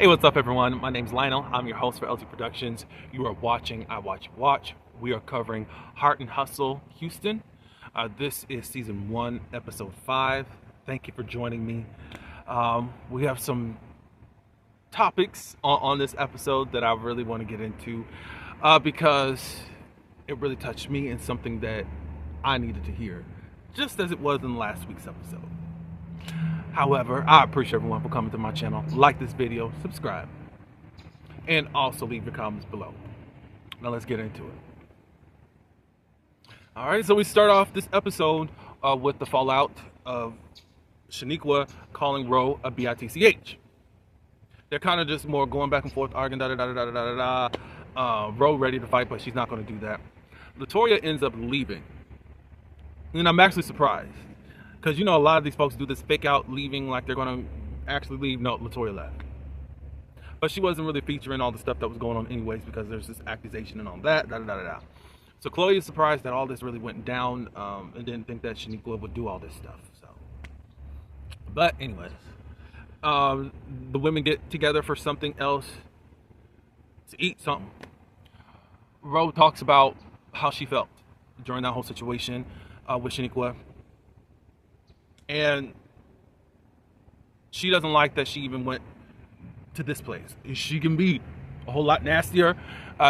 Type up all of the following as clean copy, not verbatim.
Hey, what's up, everyone? My name's Lionel. I'm your host for LT Productions. You are watching I Watch You Watch. We are covering Heart and Hustle Houston. This is season 1, episode 5. Thank you for joining me. We have some topics on this episode that I really want to get into because it really touched me and something that I needed to hear, just as it was in last week's episode. However, I appreciate everyone for coming to my channel. Like this video, subscribe, and also leave your comments below. Now let's get into it. All right, so we start off this episode with the fallout of Shaniqua calling Ro a bitch. They're kind of just more going back and forth, arguing, Ro ready to fight, but she's not going to do that. Latoya ends up leaving, and I'm actually surprised. Because, you know, a lot of these folks do this fake out leaving like they're going to actually leave. No, Latoya left. But she wasn't really featuring all the stuff that was going on anyways because there's this accusation and all that. So Chloe is surprised that all this really went down and didn't think that Shaniqua would do all this stuff. But anyways, the women get together for something else, to eat something. Ro talks about how she felt during that whole situation with Shaniqua. And she doesn't like that she even went to this place. She can be a whole lot nastier.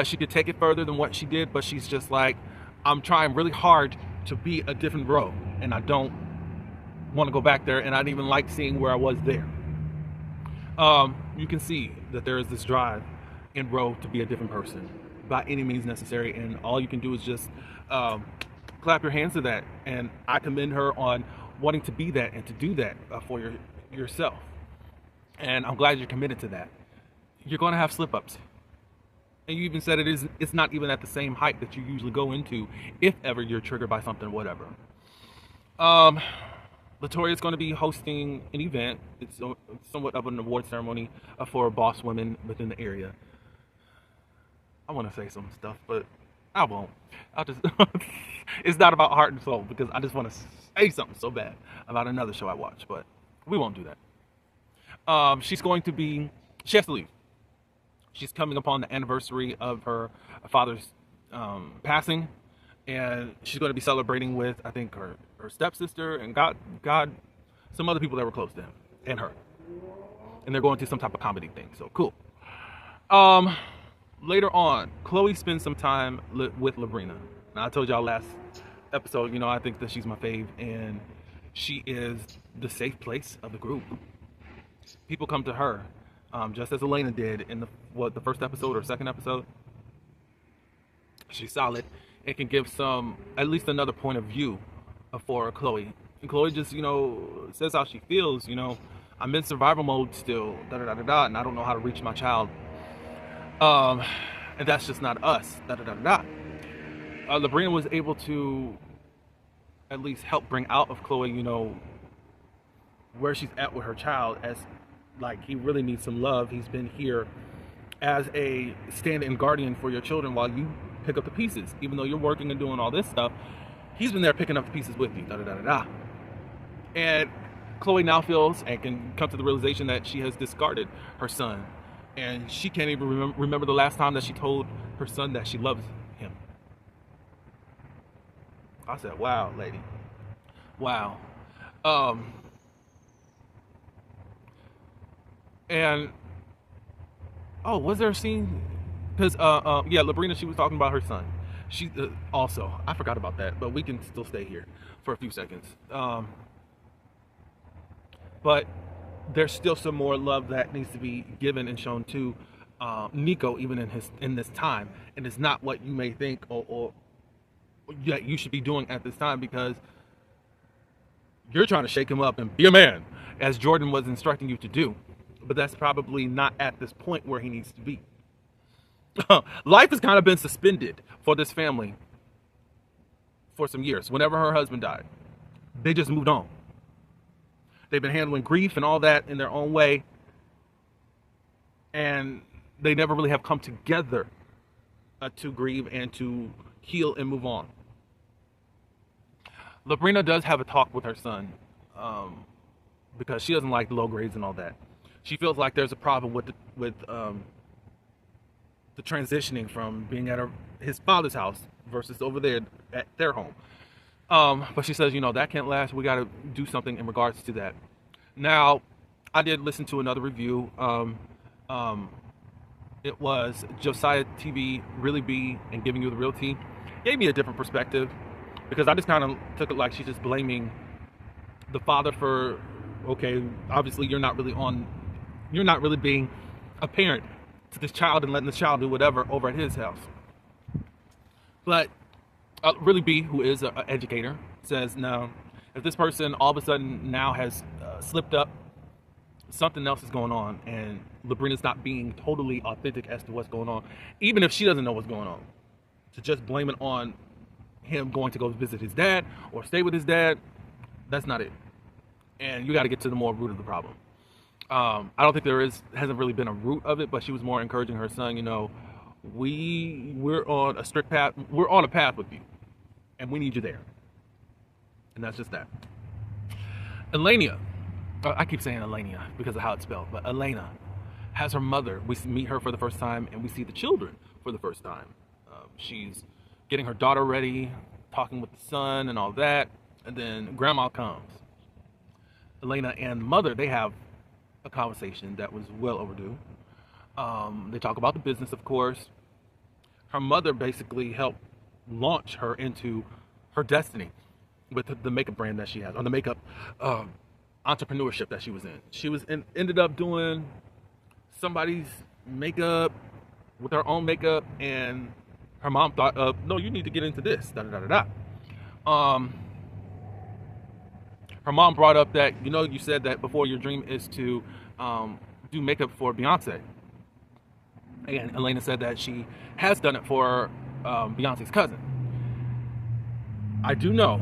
She could take it further than what she did, but she's just like, I'm trying really hard to be a different Ro, and I don't want to go back there, and I didn't even like seeing where I was there. You can see that there is this drive in Ro to be a different person by any means necessary, and all you can do is just clap your hands to that. And I commend her on wanting to be that and to do that for yourself. And I'm glad you're committed to that. You're going to have slip-ups. And you even said it's not even at the same height that you usually go into if ever you're triggered by something, whatever. Latoya is going to be hosting an event. It's somewhat of an award ceremony for boss women within the area. I want to say some stuff, but I won't. I'll just it's not about heart and soul because I just want to say something so bad about another show I watch, but we won't do that. She has to leave. She's coming upon the anniversary of her father's passing, and she's going to be celebrating with, I think, her stepsister and God, some other people that were close to him and her. And they're going to some type of comedy thing, so cool. Later on, Chloe spends some time with Labrina. Now, I told y'all last episode, I think that she's my fave, and she is the safe place of the group. People come to her, just as Elena did in the first episode or second episode. She's solid and can give at least another point of view for Chloe. And Chloe just, says how she feels. I'm in survival mode still, and I don't know how to reach my child. And that's just not us. Labrina was able to at least help bring out of Chloe, where she's at with her child, as like he really needs some love. He's been here as a stand-in guardian for your children while you pick up the pieces. Even though you're working and doing all this stuff, he's been there picking up the pieces with you. And Chloe now feels and can come to the realization that she has discarded her son. And she can't even remember the last time that she told her son that she loves him. I said, wow, lady. Wow. And, was there a scene? Because, Labrina, she was talking about her son. She, also, I forgot about that, but we can still stay here for a few seconds. But there's still some more love that needs to be given and shown to Nico, even in this time, and it's not what you may think or that you should be doing at this time, because you're trying to shake him up and be a man, as Jordan was instructing you to do. But that's probably not at this point where he needs to be. Life has kind of been suspended for this family for some years. Whenever her husband died, they just moved on. They've been handling grief and all that in their own way, and they never really have come together to grieve and to heal and move on. Labrina does have a talk with her son because she doesn't like the low grades and all that. She feels like there's a problem with the transitioning from being at his father's house versus over there at their home. But she says, that can't last. We got to do something in regards to that. Now, I did listen to another review. It was Josiah TV, Really Be, and Giving You the Real Tea. Gave me a different perspective because I just kind of took it like she's just blaming the father for, okay, obviously you're not really being a parent to this child and letting this child do whatever over at his house. But Really Be, who is an educator, says, no, if this person all of a sudden now has slipped up, something else is going on, and Labrina's not being totally authentic as to what's going on, even if she doesn't know what's going on. To just blame it on him going to go visit his dad or stay with his dad, that's not it. And you got to get to the more root of the problem. I don't think hasn't really been a root of it, but she was more encouraging her son, we're on a strict path, we're on a path with you, and we need you there. And that's just that. Elena, I keep saying Elena because of how it's spelled, but Elena has her mother. We meet her for the first time, and we see the children for the first time. She's getting her daughter ready, talking with the son and all that, and then grandma comes. Elena and mother, they have a conversation that was well overdue. They talk about the business, of course. Her mother basically helped launch her into her destiny with the makeup brand that she has, or the makeup entrepreneurship that she was in. She ended up doing somebody's makeup with her own makeup, and her mom thought, no, you need to get into this, Her mom brought up that, you said that before your dream is to do makeup for Beyonce. And Elena said that she has done it for Beyonce's cousin. I do know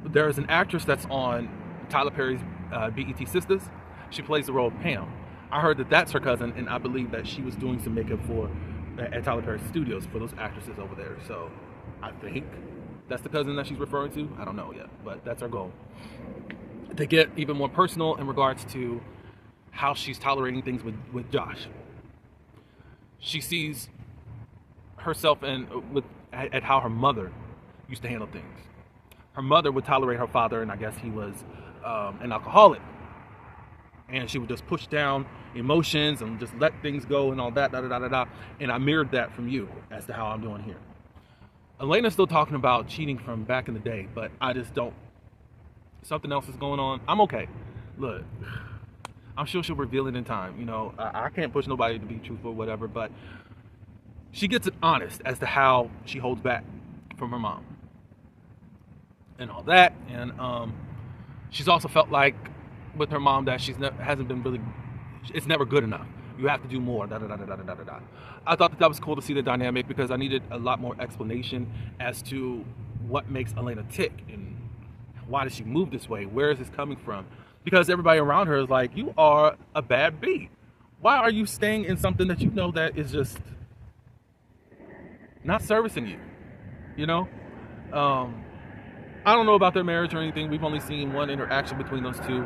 there is an actress that's on Tyler Perry's BET Sisters. She plays the role of Pam. I heard that that's her cousin, and I believe that she was doing some makeup at Tyler Perry Studios for those actresses over there. So I think that's the cousin that she's referring to. I don't know yet, but that's our goal. To get even more personal in regards to how she's tolerating things with Josh. She sees herself at how her mother used to handle things. Her mother would tolerate her father, and I guess he was an alcoholic. And she would just push down emotions and just let things go and all that, And I mirrored that from you as to how I'm doing here. Elena's still talking about cheating from back in the day, but I just don't. Something else is going on. I'm okay. Look, I'm sure she'll reveal it in time. I can't push nobody to be truthful or whatever, but she gets it honest as to how she holds back from her mom and all that. And she's also felt like with her mom that hasn't been really, it's never good enough. You have to do more. I thought that was cool to see the dynamic because I needed a lot more explanation as to what makes Elena tick and why does she move this way? Where is this coming from? Because everybody around her is like, you are a bad bee. Why are you staying in something that you know that is just not servicing you? I don't know about their marriage or anything. We've only seen one interaction between those two.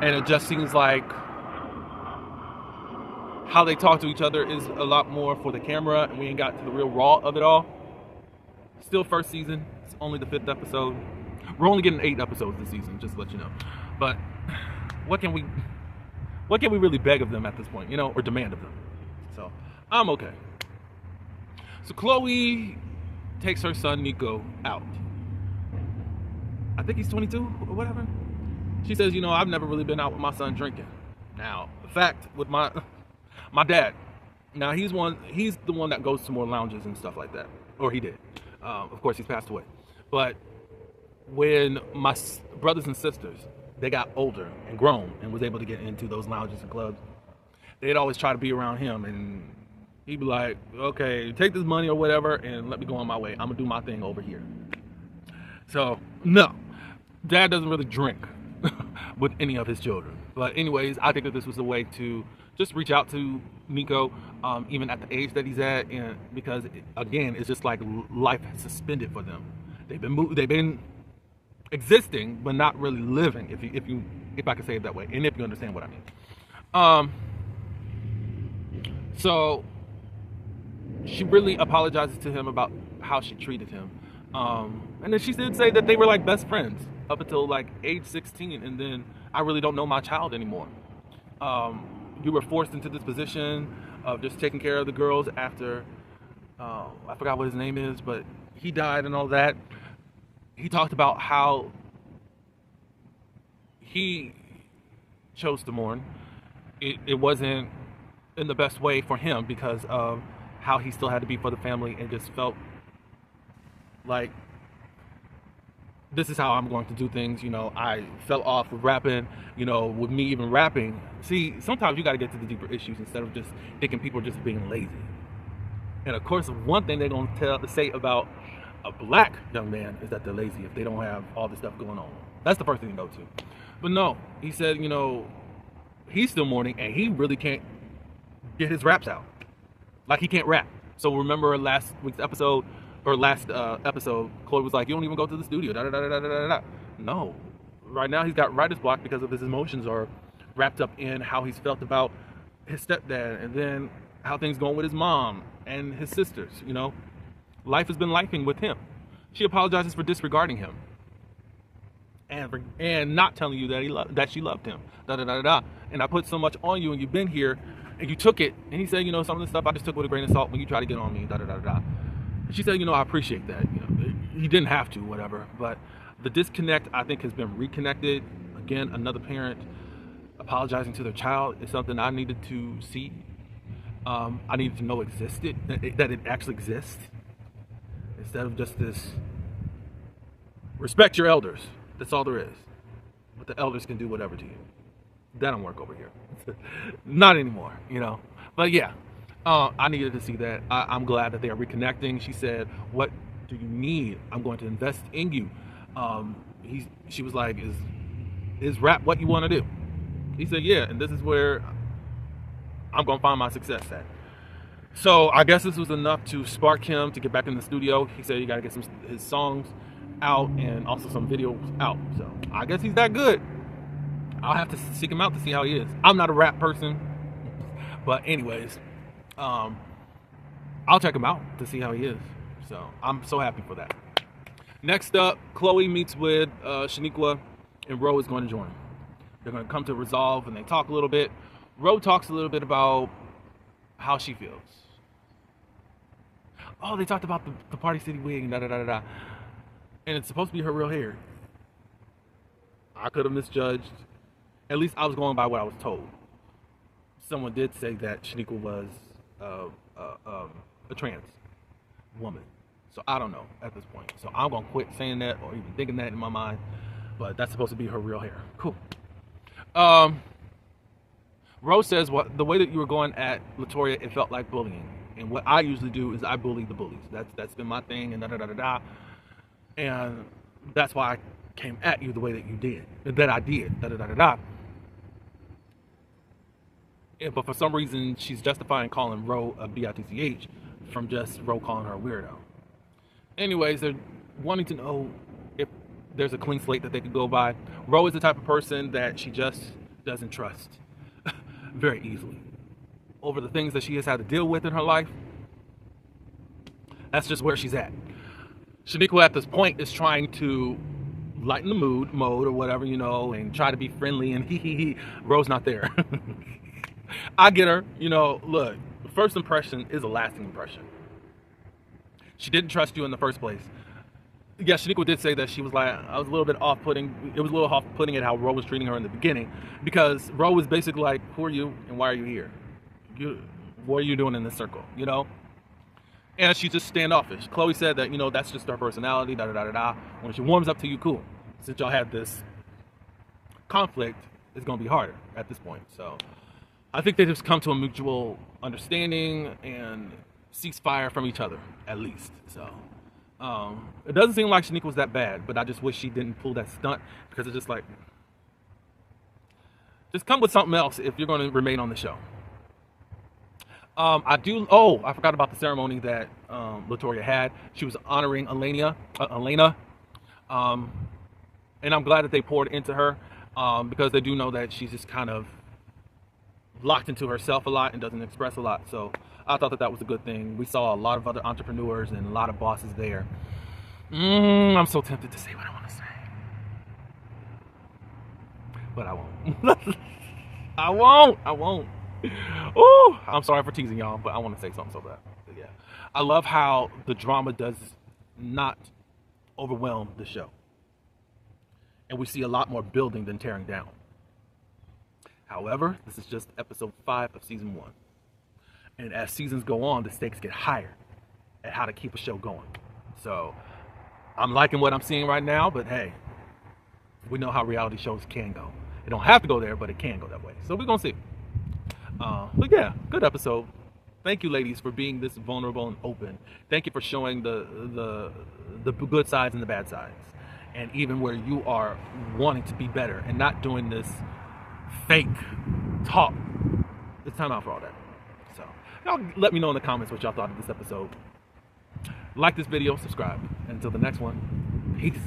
And it just seems like how they talk to each other is a lot more for the camera, and we ain't got to the real raw of it all. Still first season. It's only the 5th episode. We're only getting 8 episodes this season, just to let you know. But what can we really beg of them at this point, or demand of them? So I'm okay. So Chloe takes her son Nico out. I think he's 22 or whatever. She says, I've never really been out with my son drinking. Now, the fact with my dad, now he's the one that goes to more lounges and stuff like that, or he did. Of course, he's passed away. But when my brothers and sisters, they got older and grown and was able to get into those lounges and clubs, they'd always try to be around him, and he'd be like, okay, take this money or whatever and let me go on my way. I'm gonna do my thing over here. So no, dad doesn't really drink with any of his children. But anyways, I think that this was a way to just reach out to Nico, even at the age that he's at, and because again, it's just like life has suspended for them. They've been existing, but not really living. If I can say it that way, and if you understand what I mean. Um, so she really apologizes to him about how she treated him. And then she did say that they were like best friends up until like age 16, and then I really don't know my child anymore. You were forced into this position of just taking care of the girls after I forgot what his name is, but he died and all that. He talked about how he chose to mourn. It wasn't in the best way for him because of how he still had to be for the family, and just felt like this is how I'm going to do things. I fell off with rapping, with me even rapping. See, sometimes you got to get to the deeper issues instead of just thinking people are just being lazy. And of course, one thing they're going to say about a black young man is that they're lazy if they don't have all this stuff going on. That's the first thing to go to. But no, he said, he's still mourning and he really can't get his raps out. Like, he can't rap. So remember last week's episode, or last episode, Chloe was like, you don't even go to the studio, da da da da da da da. No. Right now he's got writer's block because of his emotions are wrapped up in how he's felt about his stepdad, and then how things going with his mom and his sisters. Life has been lifing with him. She apologizes for disregarding him and not telling you that she loved him. Da da da da da. And I put so much on you, and you've been here, and you took it. And he said, some of the stuff I just took with a grain of salt when you try to get on me. Da da da da. And she said, I appreciate that. He didn't have to, whatever. But the disconnect, I think, has been reconnected. Again, another parent apologizing to their child is something I needed to see. I needed to know existed, that it actually exists, instead of just this respect your elders. That's all there is. But the elders can do whatever to you. That don't work over here. Not anymore, But yeah, I needed to see that. I'm glad that they are reconnecting. She said, what do you need? I'm going to invest in you. She was like, is rap what you want to do? He said, yeah, and this is where I'm going to find my success at. So I guess this was enough to spark him to get back in the studio. He said he got to get his songs out and also some videos out. So I guess he's that good. I'll have to seek him out to see how he is. I'm not a rap person, but anyways, I'll check him out to see how he is. So I'm so happy for that. Next up, Chloe meets with Shaniqua, and Ro is going to join. They're going to come to resolve, and they talk a little bit. Ro talks a little bit about how she feels. Oh, they talked about the Party City wig and da da da da. And it's supposed to be her real hair. I could have misjudged. At least I was going by what I was told. Someone did say that Shaniqua was a trans woman. So I don't know at this point. So I'm going to quit saying that or even thinking that in my mind. But that's supposed to be her real hair. Cool. Rose says, the way that you were going at Latoya, it felt like bullying. And what I usually do is I bully the bullies. That's been my thing, and da da da da da. And that's why I came at you the way that you did, that I did, da da da da da. But for some reason, she's justifying calling Ro a bitch from just Ro calling her a weirdo. Anyways, they're wanting to know if there's a clean slate that they could go by. Ro is the type of person that she just doesn't trust very easily over the things that she has had to deal with in her life. That's just where she's at. Shaniqua at this point is trying to lighten the mode or whatever, and try to be friendly, and Ro's not there. I get her, look, the first impression is a lasting impression. She didn't trust you in the first place. Yeah, Shaniqua did say that she was like, I was a little bit off-putting. It was a little off-putting at how Ro was treating her in the beginning, because Ro was basically like, who are you and why are you here? What are you doing in this circle, And she's just standoffish. Chloe said that, that's just her personality, da da da da da. When she warms up to you, cool. Since y'all had this conflict, it's going to be harder at this point. So I think they just come to a mutual understanding and ceasefire from each other, at least. So it doesn't seem like Shaniqua was that bad, but I just wish she didn't pull that stunt, because it's just like, just come with something else if you're going to remain on the show. I forgot about the ceremony that Latoya had. She was honoring Elena. And I'm glad that they poured into her, because they do know that she's just kind of locked into herself a lot and doesn't express a lot. So I thought that that was a good thing. We saw a lot of other entrepreneurs and a lot of bosses there. I'm so tempted to say what I want to say, but I won't. I won't. Oh, I'm sorry for teasing y'all, but I want to say something so bad. But yeah, I love how the drama does not overwhelm the show, and we see a lot more building than tearing down. However, this is just episode 5 of season 1, and as seasons go on, the stakes get higher at how to keep a show going. So I'm liking what I'm seeing right now, but hey, we know how reality shows can go. It don't have to go there, but it can go that way. So we're gonna see. But yeah, good episode. Thank you, ladies, for being this vulnerable and open. Thank you for showing the good sides and the bad sides, and even where you are wanting to be better and not doing this fake talk. It's time out for all that. So y'all let me know in the comments what y'all thought of this episode. Like this video, subscribe. Until the next one, peace.